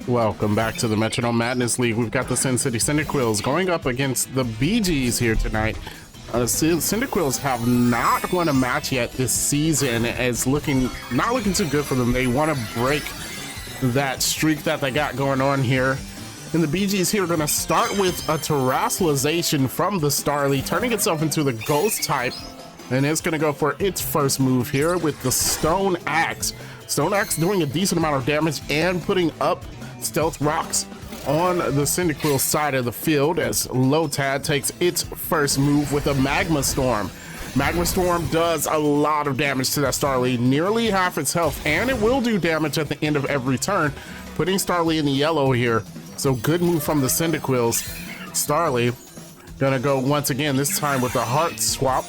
Welcome back to the Metronome Madness League. We've got the Sin City Cyndaquils going up against the BGs here tonight. Cyndaquils have not won a match yet this season. It's not looking too good for them. They want to break that streak that they got going on here. And the BGs here are going to start with a Terrassalization from the Starly, turning itself into the Ghost type. And it's going to go for its first move here with the Stone Axe. Stone Axe doing a decent amount of damage and putting up stealth rocks on the Cyndaquil side of the field as Lotad takes its first move with a Magma Storm. Magma Storm does a lot of damage to that Starly, nearly half its health, and it will do damage at the end of every turn, putting Starly in the yellow here. So good move from the Cyndaquils. Starly gonna go once again, this time with a Heart Swap.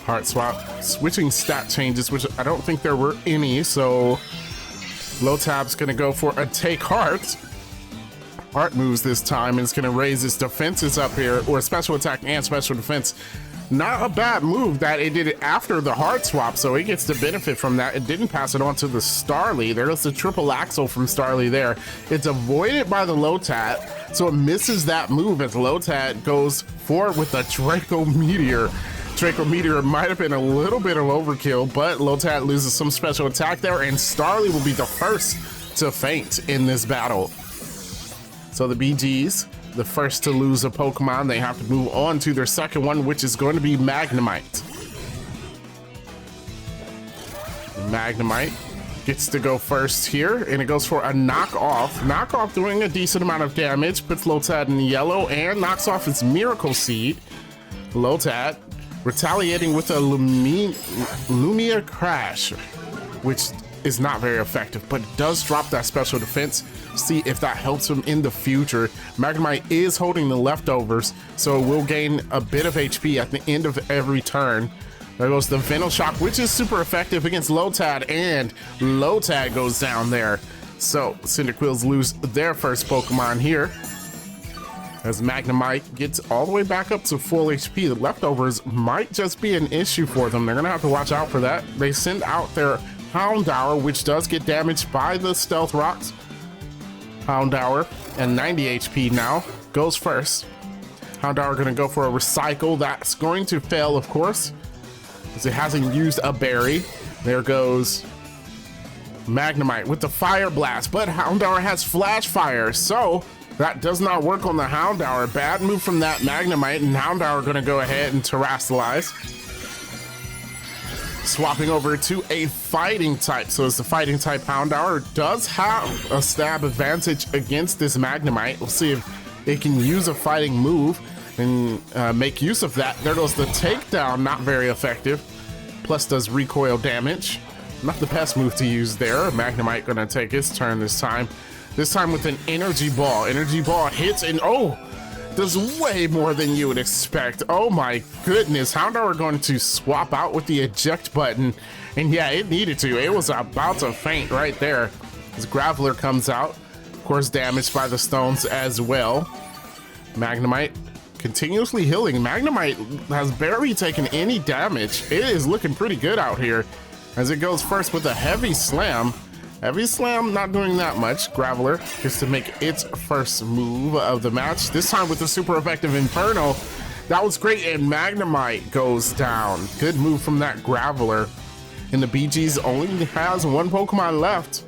Heart Swap, switching stat changes, which I don't think there were any, so Lotab's gonna go for a Take Heart. Heart moves this time, and it's gonna raise its defenses up here, or special attack and special defense. Not a bad move that it did it after the Heart Swap, so it gets to benefit from that. It didn't pass it on to the Starly. There's the triple axle from Starly there. It's avoided by the Lotad, so it misses that move as Lotad goes forward with a Draco Meteor. Draco Meteor might have been a little bit of overkill, but Lotad loses some special attack there, and Starly will be the first to faint in this battle. So the BGs, the first to lose a Pokemon, they have to move on to their second one, which is going to be Magnemite. Magnemite gets to go first here, and it goes for a Knockoff. Knockoff doing a decent amount of damage, puts Lotad in yellow, and knocks off its Miracle Seed. Lotad retaliating with a Lumia Crash, which is not very effective, but it does drop that special defense. See if that helps him in the future. Magnemite is holding the leftovers, so it will gain a bit of HP at the end of every turn. There goes the Venoshock, which is super effective against Lotad, and Lotad goes down there. So Cyndaquils lose their first Pokemon here, as Magnemite gets all the way back up to full HP. The leftovers might just be an issue for them. They're gonna have to watch out for that. They send out their Houndour, which does get damaged by the Stealth Rocks. Houndour, and 90 HP now, goes first. Houndour gonna go for a Recycle. That's going to fail, of course, as it hasn't used a berry. There goes Magnemite with the Fire Blast, but Houndour has Flash Fire, so that does not work on the Houndour. Bad move from that Magnemite, and Houndour gonna go ahead and Terrassalize. Swapping over to a Fighting type. So as the Fighting type, Houndour does have a stab advantage against this Magnemite. We'll see if it can use a fighting move and make use of that. There goes the Takedown, not very effective. Plus does recoil damage. Not the best move to use there. Magnemite gonna take his turn this time. This time with an Energy Ball. Energy Ball hits and does way more than you would expect. Oh my goodness. Houndour going to swap out with the eject button. And yeah, it needed to. It was about to faint right there. As Graveler comes out. Of course, damaged by the stones as well. Magnemite continuously healing. Magnemite has barely taken any damage. It is looking pretty good out here, as it goes first with a Heavy Slam. Heavy Slam not doing that much. Graveler gets to make its first move of the match, this time with the super effective Inferno. That was great, and Magnemite goes down. Good move from that Graveler. And the BGs only has one Pokemon left,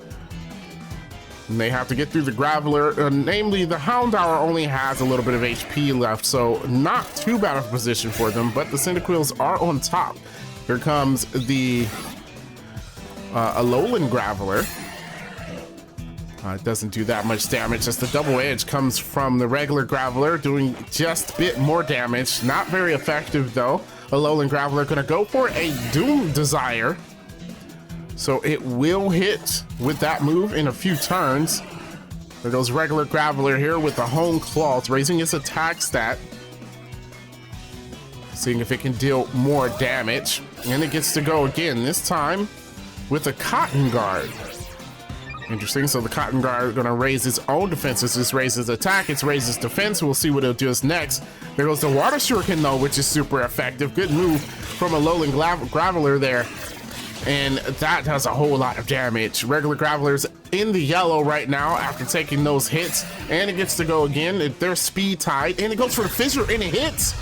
and they have to get through the Graveler. Namely, the Houndour only has a little bit of HP left, so not too bad of a position for them, but the Cyndaquils are on top. Here comes the Alolan Graveler. It doesn't do that much damage, as the double edge comes from the regular Graveler, doing just a bit more damage. Not very effective though. Alolan Graveler gonna go for a Doom Desire, so it will hit with that move in a few turns. There goes regular Graveler here with the Hone Claws, raising its attack stat, seeing if it can deal more damage, and it gets to go again, this time with a Cotton Guard. Interesting. So the Cotton Guard is going to raise its own defenses. This raises attack, it raises defense. We'll see what it'll do next. There goes the Water Shuriken though, which is super effective. Good move from Alolan Graveler there. and that does a whole lot of damage. Regular Graveler's in the yellow right now after taking those hits, and it gets to go again. They're speed tied, and it goes for the Fissure, and it hits.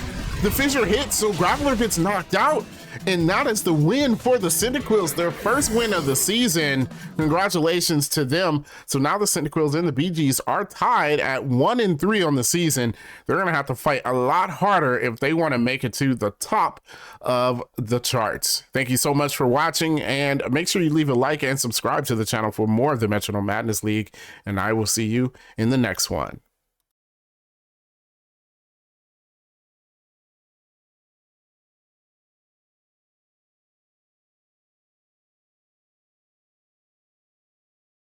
The Fissure hits, so Graveler gets knocked out, and that is the win for the Cyndaquils, their first win of the season. Congratulations to them. So now the Cyndaquils and the BGs are tied at 1-3 on the season. They're gonna have to fight a lot harder if they want to make it to the top of the charts. Thank you so much for watching, and make sure you leave a like and subscribe to the channel for more of the Metronome Madness League, and I will see you in the next one.